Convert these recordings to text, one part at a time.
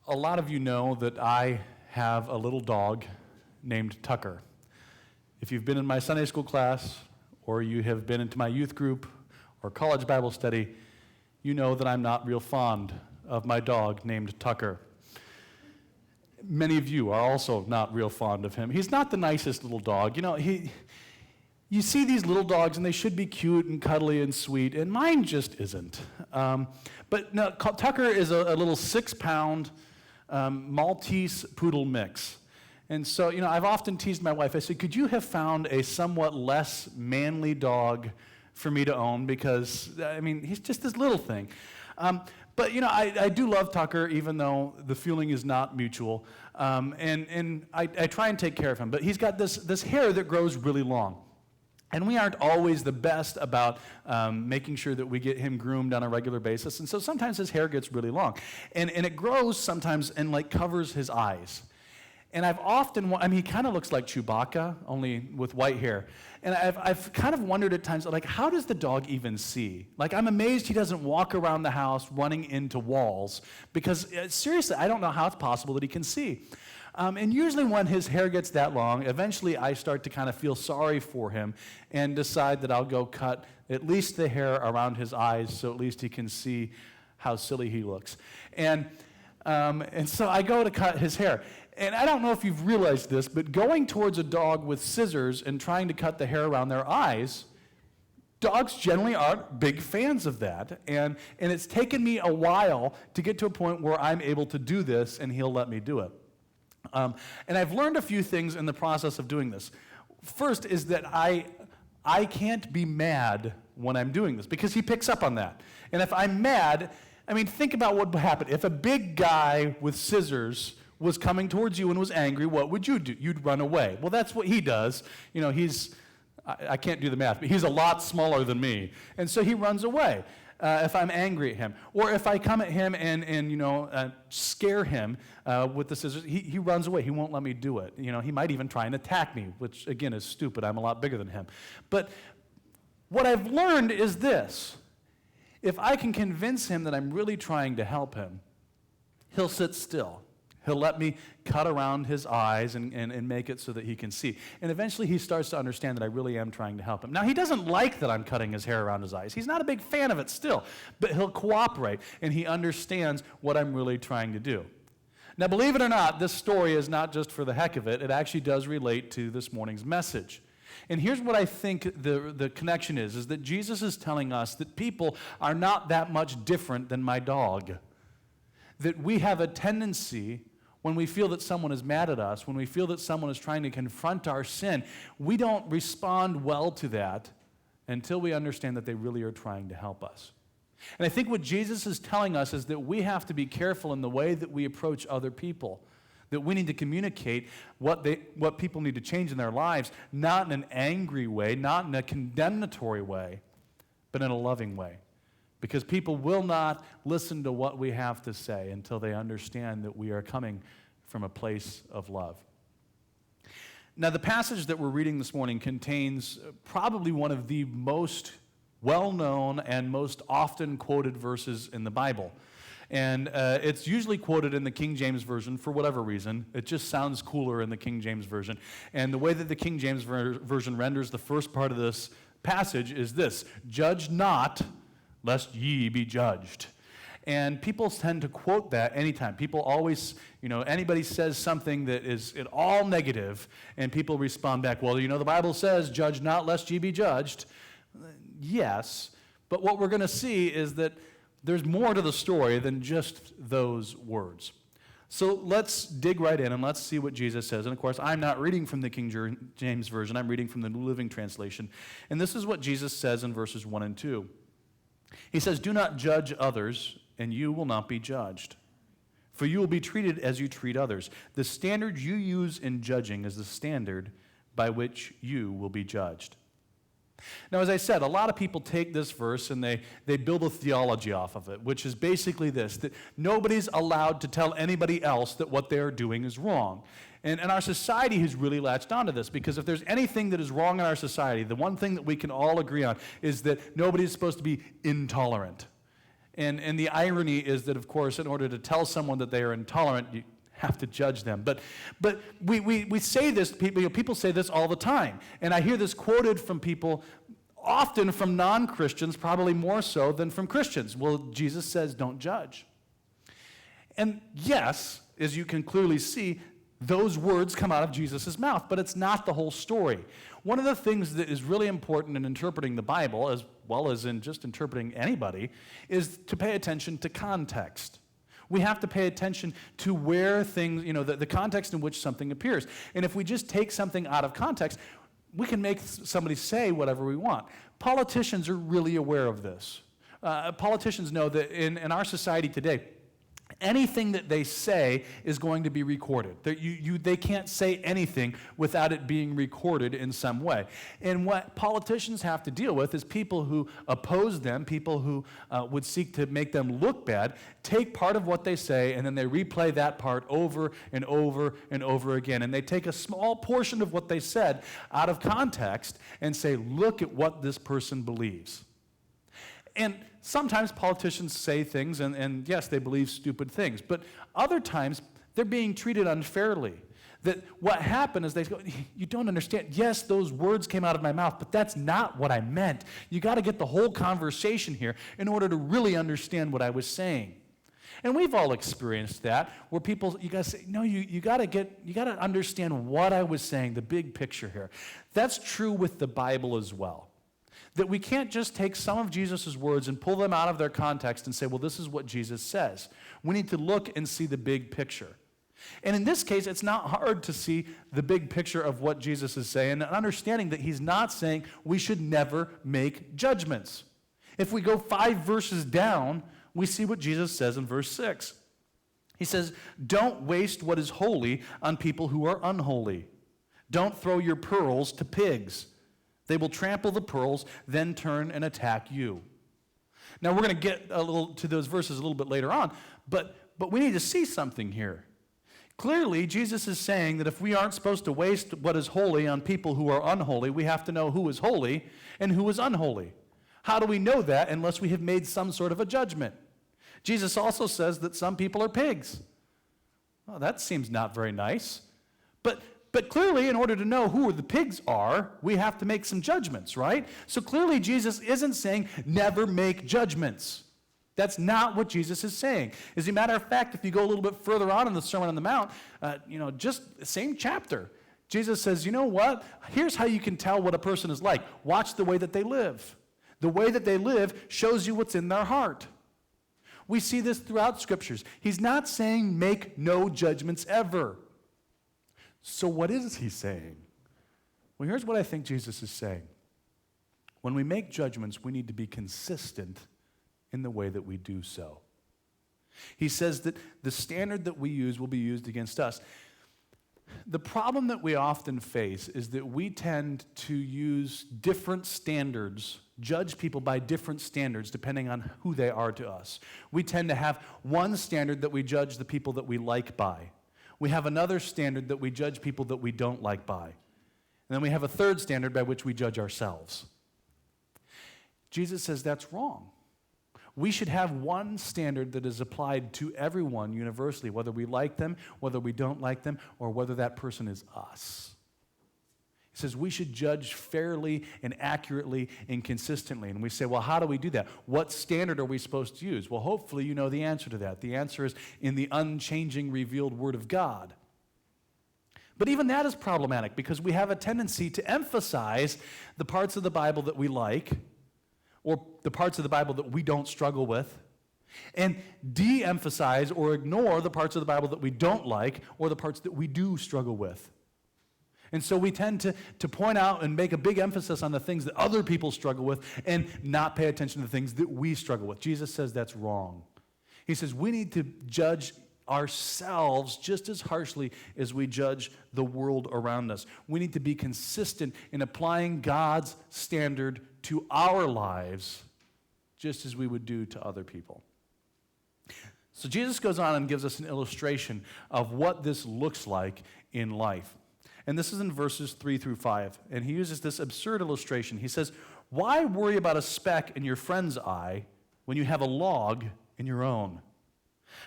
A lot of you know that I have a little dog named Tucker. If you've been in my Sunday school class, or you have been into my youth group or college Bible study, you know that I'm not real fond of my dog named Tucker. Many of you are also not real fond of him. He's not the nicest little dog. You see these little dogs, and they should be cute and cuddly and sweet, and mine just isn't. But no, Tucker is a little 6-pound Maltese poodle mix. And so, I've often teased my wife. I said, could you have found a somewhat less manly dog for me to own? Because, he's just this little thing. But, I do love Tucker, even though the feeling is not mutual. And I try and take care of him. But he's got this hair that grows really long. And we aren't always the best about making sure that we get him groomed on a regular basis. And so sometimes his hair gets really long. And it grows sometimes and covers his eyes. And I've often, he kind of looks like Chewbacca, only with white hair. And I've kind of wondered at times, how does the dog even see? I'm amazed he doesn't walk around the house running into walls. Because seriously, I don't know how it's possible that he can see. And usually when his hair gets that long, eventually I start to kind of feel sorry for him and decide that I'll go cut at least the hair around his eyes so at least he can see how silly he looks. And so I go to cut his hair. And I don't know if you've realized this, but going towards a dog with scissors and trying to cut the hair around their eyes, dogs generally aren't big fans of that. And it's taken me a while to get to a point where I'm able to do this and he'll let me do it. And I've learned a few things in the process of doing this. First is that I can't be mad when I'm doing this because he picks up on that. And if I'm mad, think about what would happen. If a big guy with scissors was coming towards you and was angry, what would you do? You'd run away. Well, that's what he does. I can't do the math, but he's a lot smaller than me. And so he runs away. If I'm angry at him. Or if I come at him and scare him with the scissors, he runs away. He won't let me do it. He might even try and attack me, which, again, is stupid. I'm a lot bigger than him. But what I've learned is this. If I can convince him that I'm really trying to help him, he'll sit still. He'll let me cut around his eyes and make it so that he can see. And eventually he starts to understand that I really am trying to help him. Now, he doesn't like that I'm cutting his hair around his eyes. He's not a big fan of it still. But he'll cooperate, and he understands what I'm really trying to do. Now, believe it or not, this story is not just for the heck of it. It actually does relate to this morning's message. And here's what I think the connection is that Jesus is telling us that people are not that much different than my dog. That we have a tendency, when we feel that someone is mad at us, when we feel that someone is trying to confront our sin, we don't respond well to that until we understand that they really are trying to help us. And I think what Jesus is telling us is that we have to be careful in the way that we approach other people, that we need to communicate what people need to change in their lives, not in an angry way, not in a condemnatory way, but in a loving way. Because people will not listen to what we have to say until they understand that we are coming from a place of love. Now, the passage that we're reading this morning contains probably one of the most well-known and most often quoted verses in the Bible. And it's usually quoted in the King James Version for whatever reason. It just sounds cooler in the King James Version. And the way that the King James Version renders the first part of this passage is this: judge not, lest ye be judged. And people tend to quote that anytime. People always, anybody says something that is at all negative, and people respond back, well, the Bible says, judge not, lest ye be judged. Yes, but what we're going to see is that there's more to the story than just those words. So let's dig right in and let's see what Jesus says. And of course, I'm not reading from the King James Version. I'm reading from the New Living Translation. And this is what Jesus says in verses 1 and 2. He says, do not judge others, and you will not be judged. For you will be treated as you treat others. The standard you use in judging is the standard by which you will be judged. Now, as I said, a lot of people take this verse and they build a theology off of it, which is basically this, that nobody's allowed to tell anybody else that what they're doing is wrong. And our society has really latched onto this, because if there's anything that is wrong in our society, the one thing that we can all agree on is that nobody is supposed to be intolerant. And the irony is that, of course, in order to tell someone that they are intolerant, you have to judge them. But we say this, people say this all the time. And I hear this quoted from people, often from non-Christians, probably more so than from Christians. Well, Jesus says, don't judge. And yes, as you can clearly see, those words come out of Jesus' mouth, but it's not the whole story. One of the things that is really important in interpreting the Bible, as well as in just interpreting anybody, is to pay attention to context. We have to pay attention to where things, the context in which something appears. And if we just take something out of context, we can make somebody say whatever we want. Politicians are really aware of this. Politicians know that in our society today, anything that they say is going to be recorded. They can't say anything without it being recorded in some way. And what politicians have to deal with is people who oppose them, people who would seek to make them look bad, take part of what they say, and then they replay that part over and over and over again. And they take a small portion of what they said out of context and say, look at what this person believes. And sometimes politicians say things, and yes, they believe stupid things. But other times, they're being treated unfairly. That what happened is they go, you don't understand. Yes, those words came out of my mouth, but that's not what I meant. You got to get the whole conversation here in order to really understand what I was saying. And we've all experienced that, where people, you got to say, no, you got to understand what I was saying, the big picture here. That's true with the Bible as well. That we can't just take some of Jesus' words and pull them out of their context and say, well, this is what Jesus says. We need to look and see the big picture. And in this case, it's not hard to see the big picture of what Jesus is saying, and understanding that he's not saying we should never make judgments. If we go 5 verses down, we see what Jesus says in verse 6. He says, don't waste what is holy on people who are unholy. Don't throw your pearls to pigs. They will trample the pearls, then turn and attack you. Now, we're going to get a little to those verses a little bit later on, but we need to see something here. Clearly, Jesus is saying that if we aren't supposed to waste what is holy on people who are unholy, we have to know who is holy and who is unholy. How do we know that unless we have made some sort of a judgment? Jesus also says that some people are pigs. Well, that seems not very nice. But clearly, in order to know who the pigs are, we have to make some judgments, right? So clearly, Jesus isn't saying never make judgments. That's not what Jesus is saying. As a matter of fact, if you go a little bit further on in the Sermon on the Mount, just the same chapter, Jesus says, you know what? Here's how you can tell what a person is like. Watch the way that they live. The way that they live shows you what's in their heart. We see this throughout Scriptures. He's not saying make no judgments ever. So what is he saying? Well, here's what I think Jesus is saying. When we make judgments, we need to be consistent in the way that we do so. He says that the standard that we use will be used against us. The problem that we often face is that we tend to use different standards, judge people by different standards depending on who they are to us. We tend to have one standard that we judge the people that we like by. We have another standard that we judge people that we don't like by. And then we have a third standard by which we judge ourselves. Jesus says that's wrong. We should have one standard that is applied to everyone universally, whether we like them, whether we don't like them, or whether that person is us. He says we should judge fairly and accurately and consistently. And we say, well, how do we do that? What standard are we supposed to use? Well, hopefully you know the answer to that. The answer is in the unchanging, revealed Word of God. But even that is problematic because we have a tendency to emphasize the parts of the Bible that we like or the parts of the Bible that we don't struggle with, and de-emphasize or ignore the parts of the Bible that we don't like or the parts that we do struggle with. And so we tend to point out and make a big emphasis on the things that other people struggle with and not pay attention to the things that we struggle with. Jesus says that's wrong. He says we need to judge ourselves just as harshly as we judge the world around us. We need to be consistent in applying God's standard to our lives just as we would do to other people. So Jesus goes on and gives us an illustration of what this looks like in life. And this is in verses 3 through 5. And he uses this absurd illustration. He says, why worry about a speck in your friend's eye when you have a log in your own?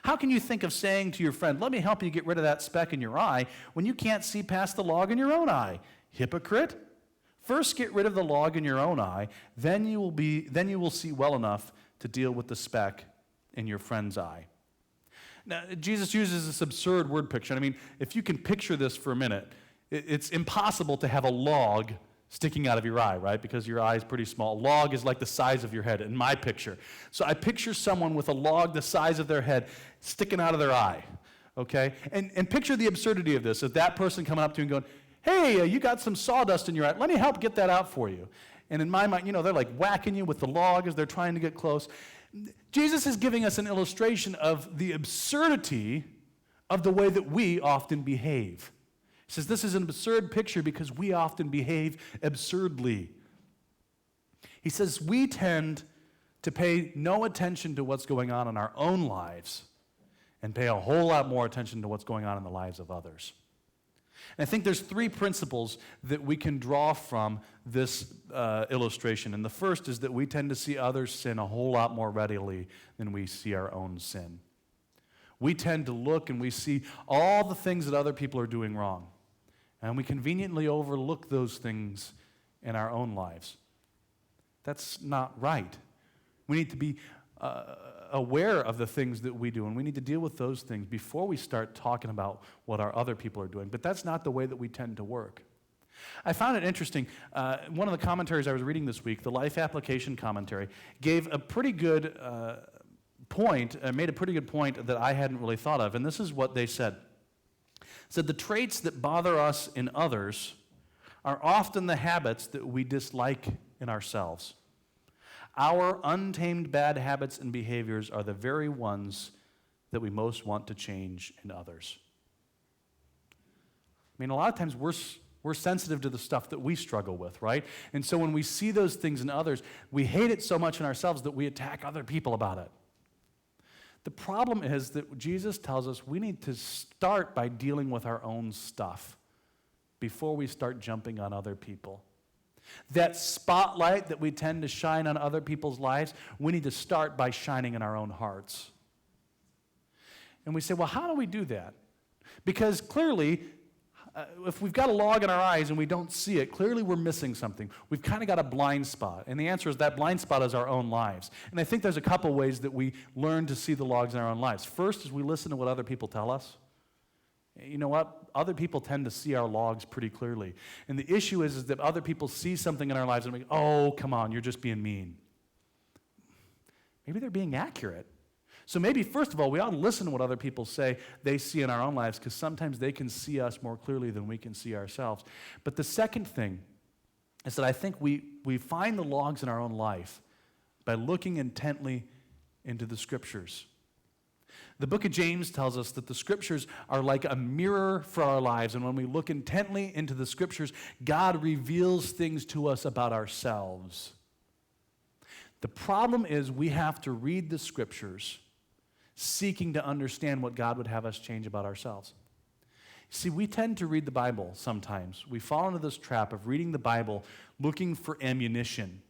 How can you think of saying to your friend, let me help you get rid of that speck in your eye, when you can't see past the log in your own eye? Hypocrite! First get rid of the log in your own eye, then you will see well enough to deal with the speck in your friend's eye. Now, Jesus uses this absurd word picture. I mean, if you can picture this for a minute, it's impossible to have a log sticking out of your eye, right? Because your eye is pretty small. A log is like the size of your head in my picture. So I picture someone with a log the size of their head sticking out of their eye, okay? And picture the absurdity of this, of that person coming up to you and going, hey, you got some sawdust in your eye. Let me help get that out for you. And in my mind, they're like whacking you with the log as they're trying to get close. Jesus is giving us an illustration of the absurdity of the way that we often behave. He says this is an absurd picture because we often behave absurdly. He says we tend to pay no attention to what's going on in our own lives and pay a whole lot more attention to what's going on in the lives of others. And I think there's 3 principles that we can draw from this illustration. And the first is that we tend to see others sin a whole lot more readily than we see our own sin. We tend to look and we see all the things that other people are doing wrong. And we conveniently overlook those things in our own lives. That's not right. We need to be aware of the things that we do, and we need to deal with those things before we start talking about what our other people are doing. But that's not the way that we tend to work. I found it interesting. One of the commentaries I was reading this week, the Life Application Commentary, gave a pretty good made a pretty good point that I hadn't really thought of, and this is what they said. It said, the traits that bother us in others are often the habits that we dislike in ourselves. Our untamed bad habits and behaviors are the very ones that we most want to change in others. I mean, a lot of times we're sensitive to the stuff that we struggle with, right? And so when we see those things in others, we hate it so much in ourselves that we attack other people about it. The problem is that Jesus tells us we need to start by dealing with our own stuff before we start jumping on other people. That spotlight that we tend to shine on other people's lives, we need to start by shining in our own hearts. And we say, well, how do we do that? Because clearly, if we've got a log in our eyes and we don't see it, clearly we're missing something. We've kind of got a blind spot. And the answer is that blind spot is our own lives. And I think there's a couple ways that we learn to see the logs in our own lives. First is we listen to what other people tell us. You know what? Other people tend to see our logs pretty clearly. And the issue is that other people see something in our lives and we go, oh, come on, you're just being mean. Maybe they're being accurate. So maybe, first of all, we ought to listen to what other people say they see in our own lives, because sometimes they can see us more clearly than we can see ourselves. But the second thing is that I think we find the logs in our own life by looking intently into the Scriptures. The book of James tells us that the Scriptures are like a mirror for our lives, and when we look intently into the Scriptures, God reveals things to us about ourselves. The problem is we have to read the Scriptures seeking to understand what God would have us change about ourselves. See, we tend to read the Bible sometimes. We fall into this trap of reading the Bible looking for ammunition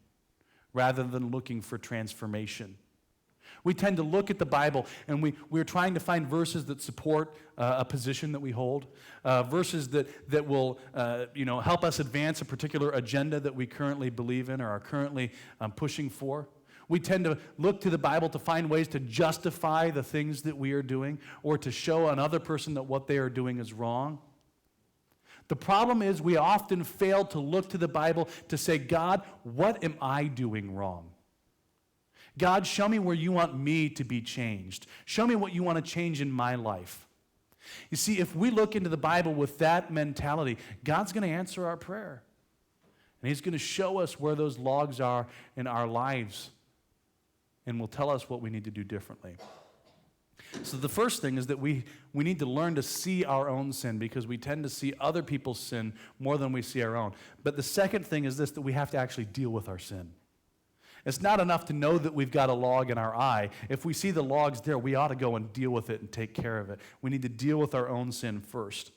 rather than looking for transformation. We tend to look at the Bible and we're trying to find verses that support a position that we hold, verses that will help us advance a particular agenda that we currently believe in or are currently pushing for. We tend to look to the Bible to find ways to justify the things that we are doing or to show another person that what they are doing is wrong. The problem is we often fail to look to the Bible to say, God, what am I doing wrong? God, show me where you want me to be changed. Show me what you want to change in my life. You see, if we look into the Bible with that mentality, God's going to answer our prayer. And He's going to show us where those logs are in our lives and will tell us what we need to do differently. So the first thing is that we need to learn to see our own sin because we tend to see other people's sin more than we see our own. But the second thing is this, that we have to actually deal with our sin. It's not enough to know that we've got a log in our eye. If we see the logs there, we ought to go and deal with it and take care of it. We need to deal with our own sin first.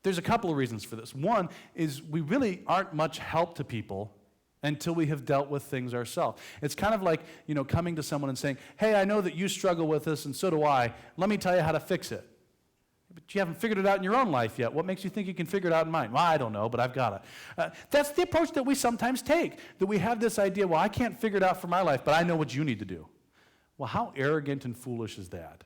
There's a couple of reasons for this. One is we really aren't much help to people until we have dealt with things ourselves. It's kind of like, coming to someone and saying, hey, I know that you struggle with this, and so do I. Let me tell you how to fix it. But you haven't figured it out in your own life yet. What makes you think you can figure it out in mine? Well, I don't know, but I've got it. That's the approach that we sometimes take, that we have this idea, well, I can't figure it out for my life, but I know what you need to do. Well, how arrogant and foolish is that?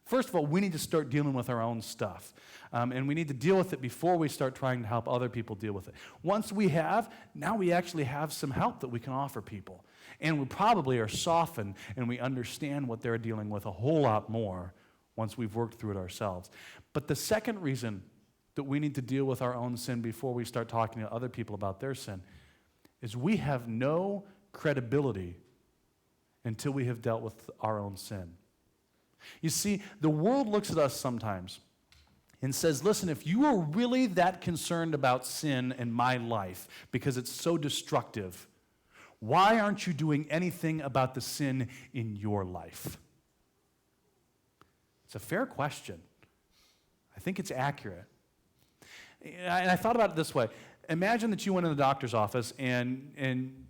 First of all, we need to start dealing with our own stuff. And we need to deal with it before we start trying to help other people deal with it. Once we have, now we actually have some help that we can offer people. And we probably are softened and we understand what they're dealing with a whole lot more once we've worked through it ourselves. But the second reason that we need to deal with our own sin before we start talking to other people about their sin is we have no credibility until we have dealt with our own sin. You see, the world looks at us sometimes and says, listen, if you are really that concerned about sin in my life because it's so destructive, why aren't you doing anything about the sin in your life? It's a fair question. I think it's accurate. And I thought about it this way. Imagine that you went in the doctor's office and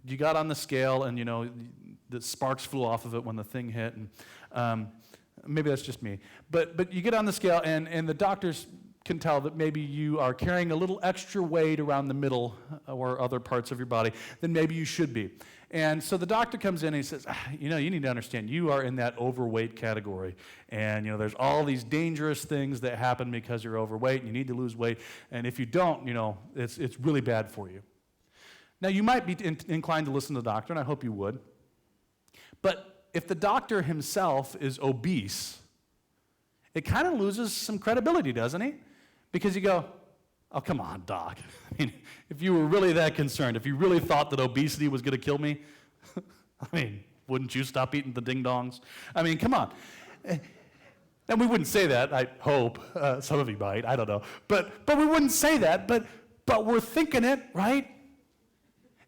you got on the scale and, the sparks flew off of it when the thing hit. And maybe that's just me. But you get on the scale and the doctors can tell that maybe you are carrying a little extra weight around the middle or other parts of your body than maybe you should be. And so the doctor comes in and he says, you need to understand, you are in that overweight category. And, there's all these dangerous things that happen because you're overweight and you need to lose weight. And if you don't, it's really bad for you. Now, you might be inclined to listen to the doctor, and I hope you would. But if the doctor himself is obese, it kind of loses some credibility, doesn't he? Because you go, oh, come on, doc. I mean, if you were really that concerned, if you really thought that obesity was going to kill me, wouldn't you stop eating the ding-dongs? Come on. And we wouldn't say that, I hope. Some of you might, I don't know. But we wouldn't say that, but we're thinking it, right?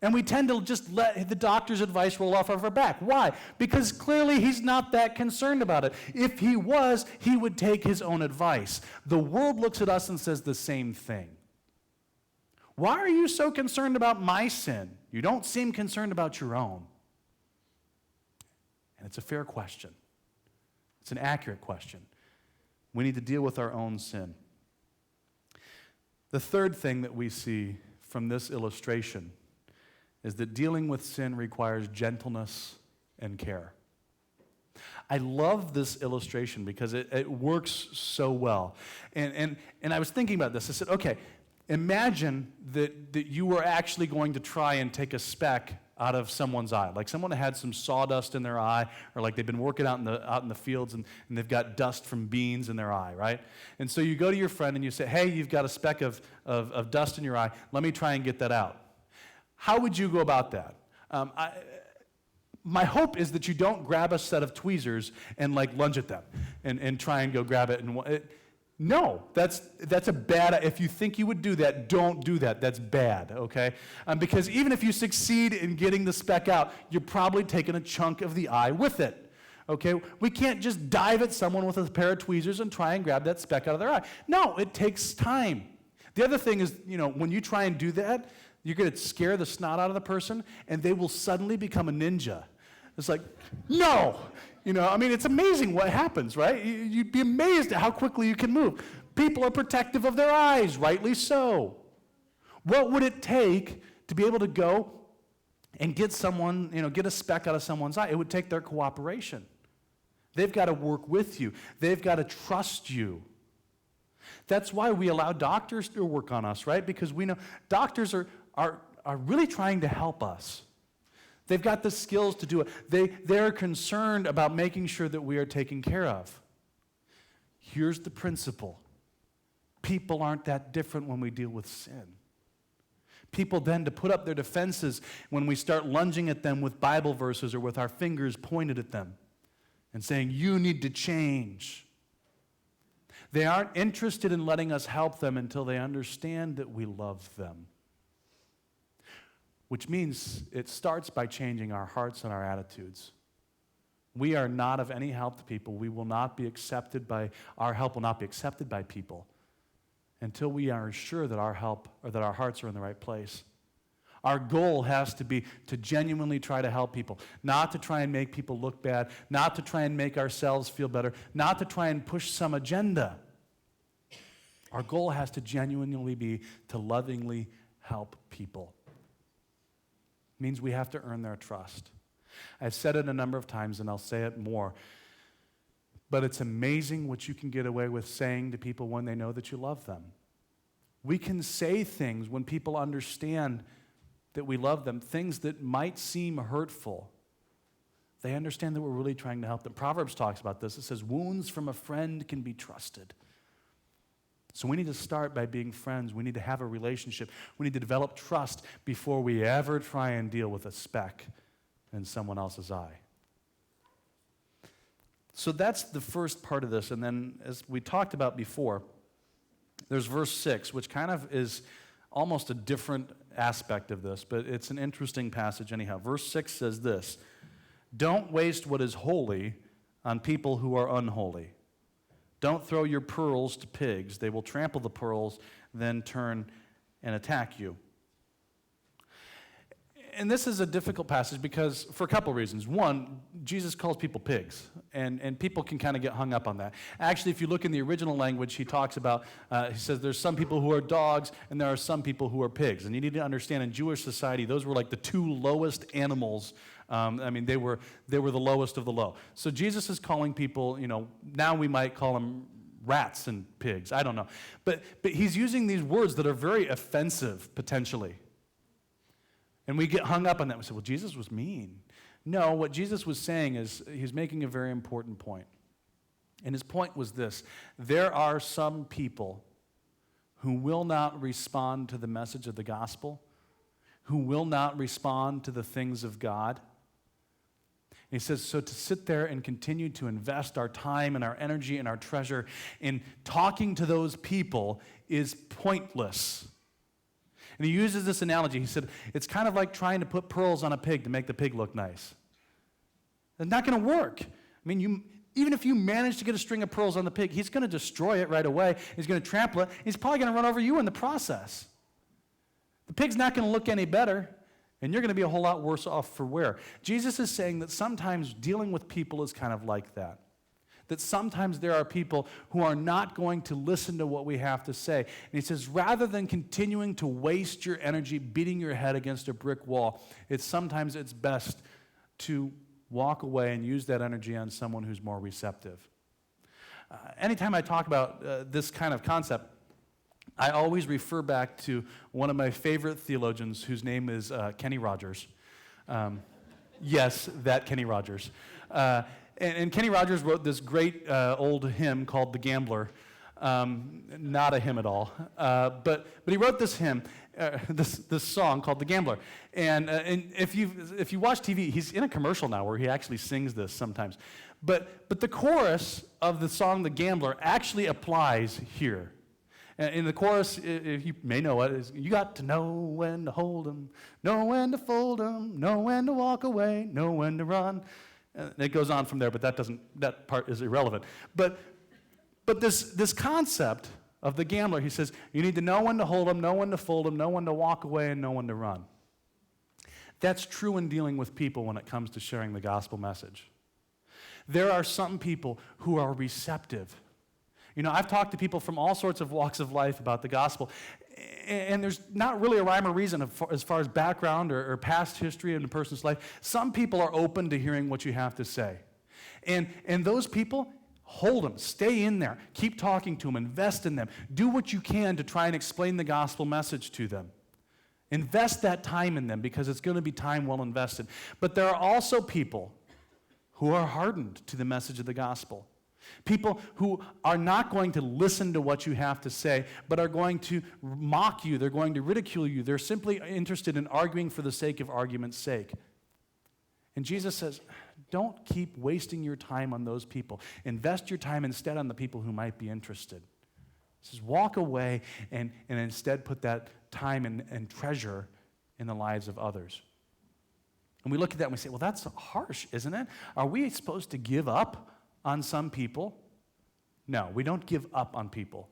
And we tend to just let the doctor's advice roll off of our back. Why? Because clearly he's not that concerned about it. If he was, he would take his own advice. The world looks at us and says the same thing. Why are you so concerned about my sin? You don't seem concerned about your own. And it's a fair question. It's an accurate question. We need to deal with our own sin. The third thing that we see from this illustration is that dealing with sin requires gentleness and care. I love this illustration because it works so well. And I was thinking about this. I said, okay, imagine that you were actually going to try and take a speck out of someone's eye. Like someone had some sawdust in their eye, or like they've been working out in the fields and they've got dust from beans in their eye, right? And so you go to your friend and you say, hey, you've got a speck of dust in your eye. Let me try and get that out. How would you go about that? My hope is that you don't grab a set of tweezers and lunge at them and try and go grab it. No, that's a bad. If you think you would do that, don't do that. That's bad, okay? Because even if you succeed in getting the speck out, you're probably taking a chunk of the eye with it. Okay? We can't just dive at someone with a pair of tweezers and try and grab that speck out of their eye. No, it takes time. The other thing is, when you try and do that, you're going to scare the snot out of the person, and they will suddenly become a ninja. It's like, no! It's amazing what happens, right? You'd be amazed at how quickly you can move. People are protective of their eyes, rightly so. What would it take to be able to go and get someone, get a speck out of someone's eye? It would take their cooperation. They've got to work with you. They've got to trust you. That's why we allow doctors to work on us, right? Because we know doctors are really trying to help us. They've got the skills to do it. They're concerned about making sure that we are taken care of. Here's the principle. People aren't that different when we deal with sin. People tend to put up their defenses when we start lunging at them with Bible verses or with our fingers pointed at them and saying, you need to change. They aren't interested in letting us help them until they understand that we love them. Which means it starts by changing our hearts and our attitudes. We are not of any help to people. We will not be accepted by, our help will not be accepted by people until we are sure that our help or that our hearts are in the right place. Our goal has to be to genuinely try to help people, not to try and make people look bad, not to try and make ourselves feel better, not to try and push some agenda. Our goal has to genuinely be to lovingly help people. It means we have to earn their trust. I've said it a number of times, and I'll say it more, but it's amazing what you can get away with saying to people when they know that you love them. We can say things when people understand that we love them, things that might seem hurtful. They understand that we're really trying to help them. Proverbs talks about this. It says, wounds from a friend can be trusted. So we need to start by being friends. We need to have a relationship. We need to develop trust before we ever try and deal with a speck in someone else's eye. So that's the first part of this. And then, as we talked about before, there's verse 6, which kind of is almost a different aspect of this, but it's an interesting passage anyhow. Verse 6 says this, don't waste what is holy on people who are unholy. Don't throw your pearls to pigs. They will trample the pearls, then turn and attack you. And this is a difficult passage because, for a couple reasons. One, Jesus calls people pigs, and people can kind of get hung up on that. Actually, if you look in the original language, he talks about, he says there's some people who are dogs, and there are some people who are pigs. And you need to understand, in Jewish society, those were like the two lowest animals. They were the lowest of the low. So Jesus is calling people, now we might call them rats and pigs. I don't know. But he's using these words that are very offensive, potentially. And we get hung up on that. We say, well, Jesus was mean. No, what Jesus was saying is he's making a very important point. And his point was this. There are some people who will not respond to the message of the gospel, who will not respond to the things of God. And he says, so to sit there and continue to invest our time and our energy and our treasure in talking to those people is pointless. And he uses this analogy. He said, it's kind of like trying to put pearls on a pig to make the pig look nice. It's not going to work. Even if you manage to get a string of pearls on the pig, he's going to destroy it right away. He's going to trample it. He's probably going to run over you in the process. The pig's not going to look any better, and you're going to be a whole lot worse off for wear. Jesus is saying that sometimes dealing with people is kind of like that. That sometimes there are people who are not going to listen to what we have to say. And he says, rather than continuing to waste your energy beating your head against a brick wall, sometimes it's best to walk away and use that energy on someone who's more receptive. Anytime I talk about this kind of concept, I always refer back to one of my favorite theologians whose name is Kenny Rogers. Yes, that Kenny Rogers. And Kenny Rogers wrote this great old hymn called The Gambler. Not a hymn at all. But he wrote this hymn, this song called The Gambler. And if you watch TV, he's in a commercial now where he actually sings this sometimes. But the chorus of the song The Gambler actually applies here. In the chorus, if you may know it, is you got to know when to hold 'em, know when to fold 'em, know when to walk away, know when to run. And it goes on from there, but that part is irrelevant. But this concept of the gambler, he says, you need to know when to hold them, know when to fold them, know when to walk away, and know when to run. That's true in dealing with people when it comes to sharing the gospel message. There are some people who are receptive. I've talked to people from all sorts of walks of life about the gospel, and there's not really a rhyme or reason as far as background or past history in a person's life. Some people are open to hearing what you have to say. And those people, hold them, stay in there, keep talking to them, invest in them. Do what you can to try and explain the gospel message to them. Invest that time in them because it's going to be time well invested. But there are also people who are hardened to the message of the gospel. People who are not going to listen to what you have to say, but are going to mock you. They're going to ridicule you. They're simply interested in arguing for the sake of argument's sake. And Jesus says, don't keep wasting your time on those people. Invest your time instead on the people who might be interested. He says, walk away and instead put that time and treasure in the lives of others. And we look at that and we say, well, that's harsh, isn't it? Are we supposed to give up on some people? No, we don't give up on people.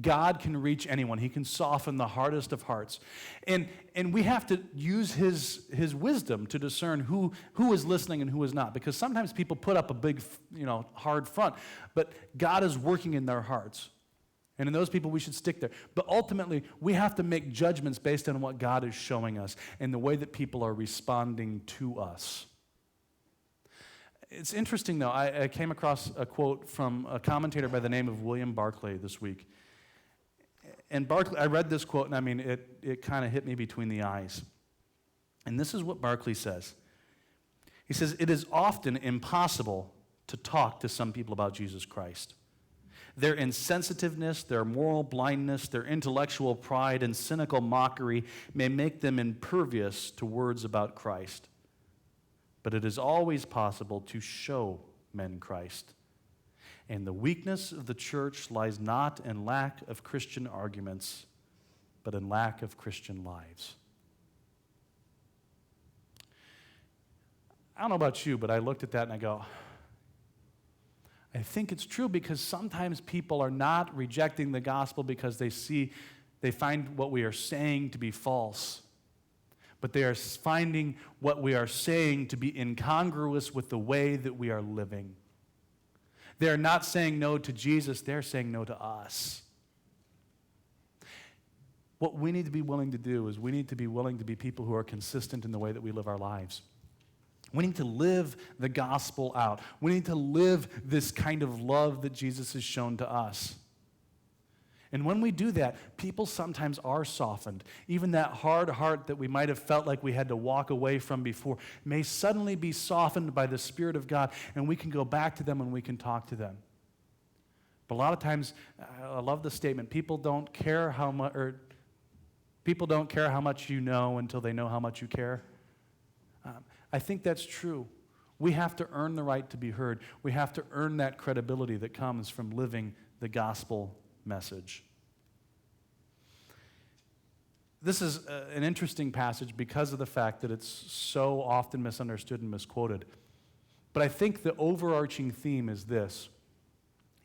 God can reach anyone. He can soften the hardest of hearts. And we have to use his wisdom to discern who is listening and who is not. Because sometimes people put up a big, hard front, but God is working in their hearts. And in those people, we should stick there. But ultimately, we have to make judgments based on what God is showing us and the way that people are responding to us. It's interesting, though. I came across a quote from a commentator by the name of William Barclay this week. And Barclay, I read this quote, and it kind of hit me between the eyes. And this is what Barclay says. He says, "It is often impossible to talk to some people about Jesus Christ. Their insensitiveness, their moral blindness, their intellectual pride, and cynical mockery may make them impervious to words about Christ. But it is always possible to show men Christ. And the weakness of the church lies not in lack of Christian arguments, but in lack of Christian lives." I don't know about you, but I looked at that and I go, I think it's true, because sometimes people are not rejecting the gospel because they find what we are saying to be false. But they are finding what we are saying to be incongruous with the way that we are living. They are not saying no to Jesus, they're saying no to us. What we need to be willing to do is we need to be willing to be people who are consistent in the way that we live our lives. We need to live the gospel out. We need to live this kind of love that Jesus has shown to us. And when we do that, people sometimes are softened. Even that hard heart that we might have felt like we had to walk away from before may suddenly be softened by the Spirit of God, and we can go back to them and we can talk to them. But a lot of times, I love the statement, people don't care how much you know until they know how much you care. I think that's true. We have to earn the right to be heard. We have to earn that credibility that comes from living the gospel message. This is an interesting passage because of the fact that it's so often misunderstood and misquoted. But I think the overarching theme is this.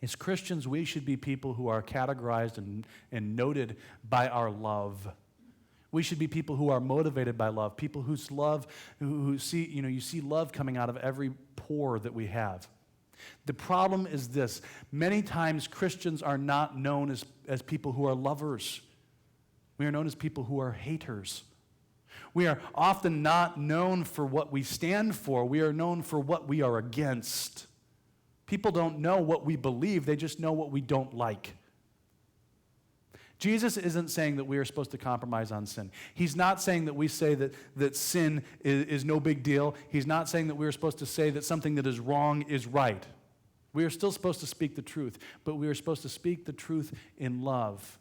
As Christians, we should be people who are categorized and noted by our love. We should be people who are motivated by love, people who see, you see love coming out of every pore that we have. The problem is this. Many times Christians are not known as people who are lovers. We are known as people who are haters. We are often not known for what we stand for. We are known for what we are against. People don't know what we believe. They just know what we don't like. Jesus isn't saying that we are supposed to compromise on sin. He's not saying that we say that sin is no big deal. He's not saying that we're supposed to say that something that is wrong is right. We are still supposed to speak the truth, but we are supposed to speak the truth in love.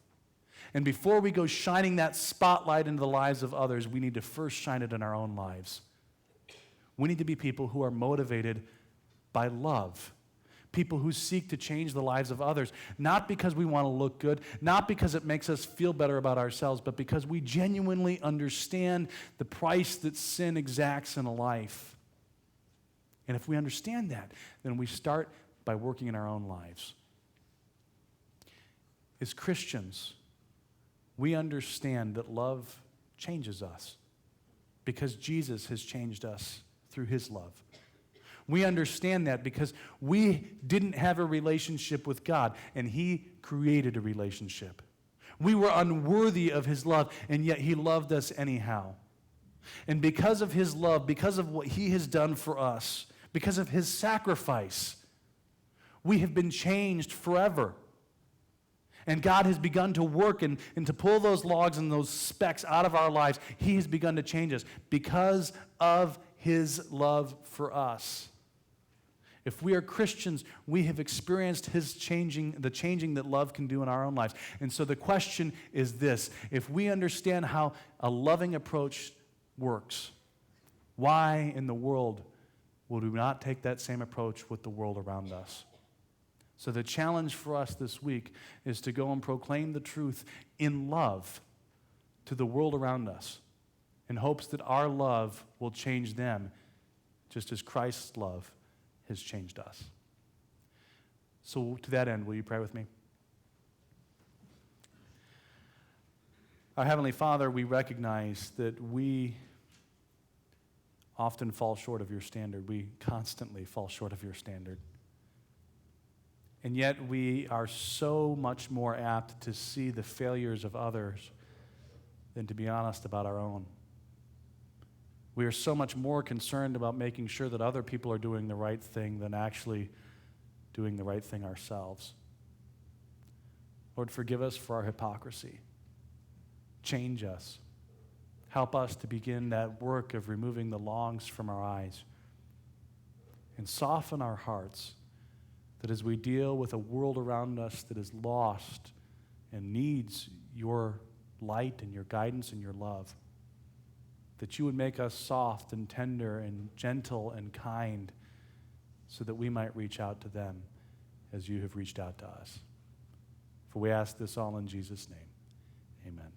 And before we go shining that spotlight into the lives of others, we need to first shine it in our own lives. We need to be people who are motivated by love. People who seek to change the lives of others, not because we want to look good, not because it makes us feel better about ourselves, but because we genuinely understand the price that sin exacts in a life. And if we understand that, then we start by working in our own lives. As Christians, we understand that love changes us because Jesus has changed us through his love. We understand that because we didn't have a relationship with God, and he created a relationship. We were unworthy of his love, and yet he loved us anyhow. And because of his love, because of what he has done for us, because of his sacrifice, we have been changed forever. And God has begun to work and to pull those logs and those specks out of our lives. He has begun to change us because of his love for us. If we are Christians, we have experienced the changing that love can do in our own lives. And so the question is this: if we understand how a loving approach works, why in the world would we not take that same approach with the world around us? So the challenge for us this week is to go and proclaim the truth in love to the world around us, in hopes that our love will change them, just as Christ's love has changed us. So to that end, will you pray with me? Our Heavenly Father, we recognize that we often fall short of your standard. We constantly fall short of your standard. And yet we are so much more apt to see the failures of others than to be honest about our own. We are so much more concerned about making sure that other people are doing the right thing than actually doing the right thing ourselves. Lord, forgive us for our hypocrisy. Change us. Help us to begin that work of removing the longs from our eyes. And soften our hearts that as we deal with a world around us that is lost and needs your light and your guidance and your love, that you would make us soft and tender and gentle and kind so that we might reach out to them as you have reached out to us. For we ask this all in Jesus' name. Amen.